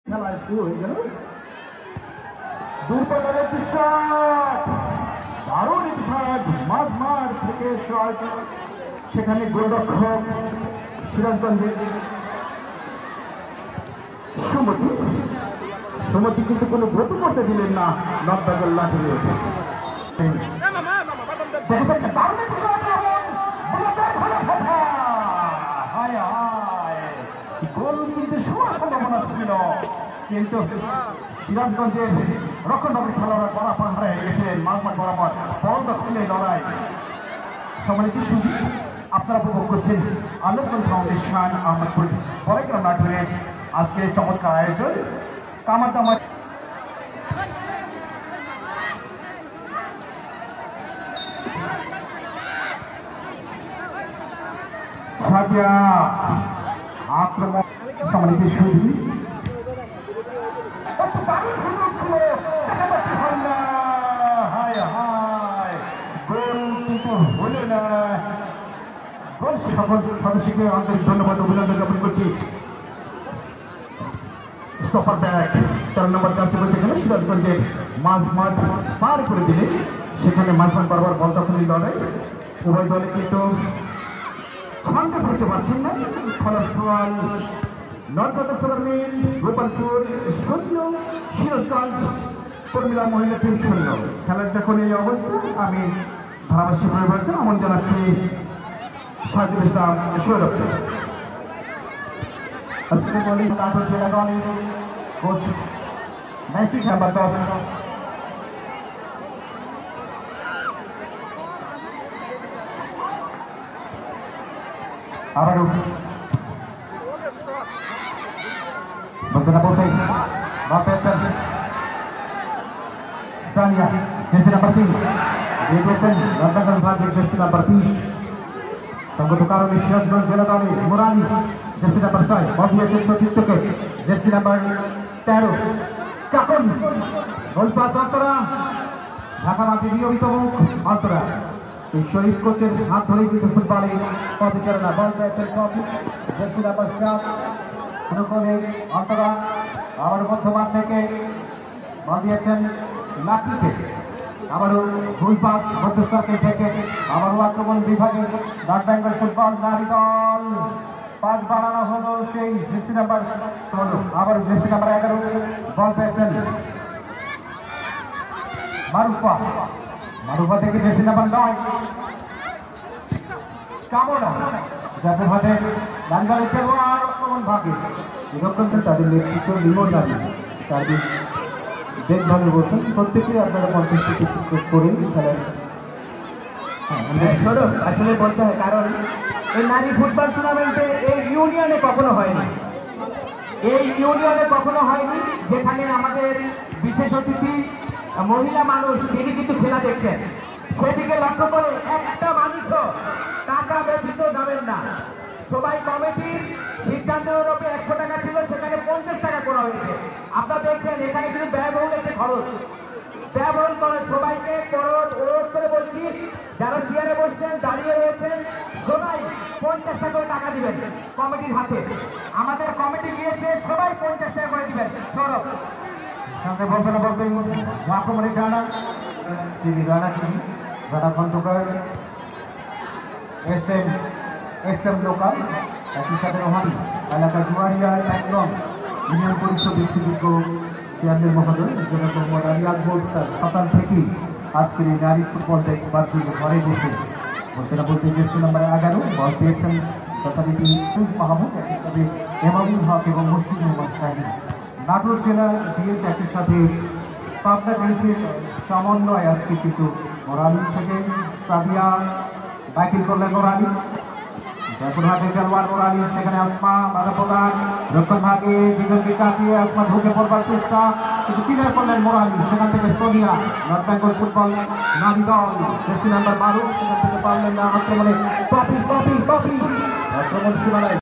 খেলায় শুরু হয়ে গেল দুর্বলের শট, দারুণ শট, মাঝমাঠ থেকে শট, সেখানে গোলরক্ষক সিরাজগঞ্জের সুমতি কিন্তু কোনো গতি করতে দিলেন না, নব্বাগল লাঠি রয়েছে। গোল কিন্তু সবার সম্ভাবনা ছিল, কিন্তু সিরাজগঞ্জের রক্ষণভাবে খেলোয়াড় বরাবর হারিয়ে গেছিলেন। মাঝমাঠ বরাবর বল দখলে লড়াই। সম্মানিত সুযোগ আপনারা উপভোগ করছেন আলোকন ফাউন্ডেশন আহমদপুর বড়গ্রাম নাটোরের আজকে চমৎকার আয়োজন কামারদামা। আক্রমণ সম্মানিত সুযোগ সকল সদস্যকে আন্তরিক ধন্যবাদ অভিনন্দন জ্ঞাপন করছি। স্টপার ব্যাক 4 নম্বর চার্জে বলতে গেলে সিরাজগঞ্জের মাঝমাঠ পার করে দিলে সেখানে মাঝমাঠ বরাবর বল দখলের লড়াই। উভয় দলে কিন্তু ছন্দে ফিরতে পারছেন না। ফলাফল নর্থ মিল গোপালপুর 0, সিরাজগঞ্জ কর্মীরা মহিলা টিম 0। খেলার যখন এই অবস্থা আমি ধারাভাষ্য পরিবর্তন আমন জানাচ্ছি সাজিদ ইসলাম সৈয়দ। আজকে বলি নাটোর জেলা দলের কোচ ম্যাজিক নাম্বার 10 আবারও বন্দনা বলতে जैसे नंबर 3 जैसे नंबर 3 संगत कारण सिराजगंज जिला दल मुरानी जैसे नंबर 6 के जैसे नंबर 13 काकन गोल पास अंतरा ঢাকা মাঠে নিয়মিত মুখ অন্তরা এই শহীদ কোচের হাত ধরে কিন্তু ফুটবলে পরিচালনা বল পেয়েছেন কপি জেসি নাম্বার 7 অনুকূলে অন্তরা আবার মধ্যমাঠ থেকে বল দিয়েছেন লাঠিতে আবারও দুই পাস মধ্যস্থকে থেকে আবারও আক্রমণ বিভাগে নর্থ বেঙ্গল ফুটবল নারী দল পাস বাড়ানো হলো সেই জেসি নাম্বার 16 আবার জেসি নাম্বার 11 বল পেয়েছেন মারুফা থেকে জেসি নাম্বার 9 কামনা যাতে ভাবে লাঙ্গালে খেলোয়াড় আক্রমণ ভাগে এরকম তাদের নেতৃত্ব লিমন নারী সার্ভিস দেখভাবে বলছেন প্রত্যেকেই আপনারা 50 থেকে করেন খেলার। আসলে বলতে হয় কারণ এই নারী ফুটবল টুর্নামেন্টে এই ইউনিয়নে কখনো হয়নি, যেখানে আমাদের বিশেষ অতিথি মহিলা মানুষ তিনি কিন্তু খেলা দেখছেন, সেদিকে লক্ষ্য করে একটা মানুষও টাকা ব্যতীত যাবেন না। সবাই কমিটির সিদ্ধান্তের উপরে 100 টাকা ছিল, সেখানে 50 টাকা করা হয়েছে। আপনারা দেখছেন এখানে কিন্তু ব্যয়বহুল একটি খরচ, ব্যয়বহুল খরচ। সবাইকে অনুরোধ করে বলছি যারা চেয়ারে বসছেন দাঁড়িয়ে রয়েছেন সবাই 50 টাকা করে টাকা দিবেন কমিটির হাতে। আমাদের কমিটি গিয়েছে সবাই 50 টাকা করে দিবেন। সৌরভ সঙ্গে বলতে আক্রমণে জানা খন্দকার এসএম লোকাল একই সাথে রোহানি এলাকা জুয়ারিয়া একদম ইউনিয়ন পরিষদ বিশ্বযোগ্য চেয়ারম্যান মহোদয় যেরকম মোহাম্মদ আকবর সকাল থেকেই আজকের এই নারী ফুটবল দেখবার জন্য ঘরে বসে বলতে জেসি নাম্বার 11 বল পেয়েছেন যথারীতি মাহমুদ, একইভাবে এমামুল হক এবং মুশফিক মোহাম্মদ শাহিন। নাটোর জেলা ডিএস একই সাথে পাবনা ডিএসের সমন্বয় আজকে কিন্তু মোরালি থেকে সাদিয়া দাখিল করলেন। মোরালি জয়পুরহাটে খেলোয়াড় মোরালি, সেখানে আসমা বাধা প্রদান, রক্ষণ ভাগে দুজনকে কাটিয়ে আসমা ঢুকে পড়বার চেষ্টা, কিন্তু ক্লিয়ার করলেন মোরালি। সেখান থেকে সোনিয়া নর্থ বেঙ্গল ফুটবল নারী দল জেসি নাম্বার 12 সেখান থেকে পারলেন না আক্রমণে আক্রমণ সীমানায়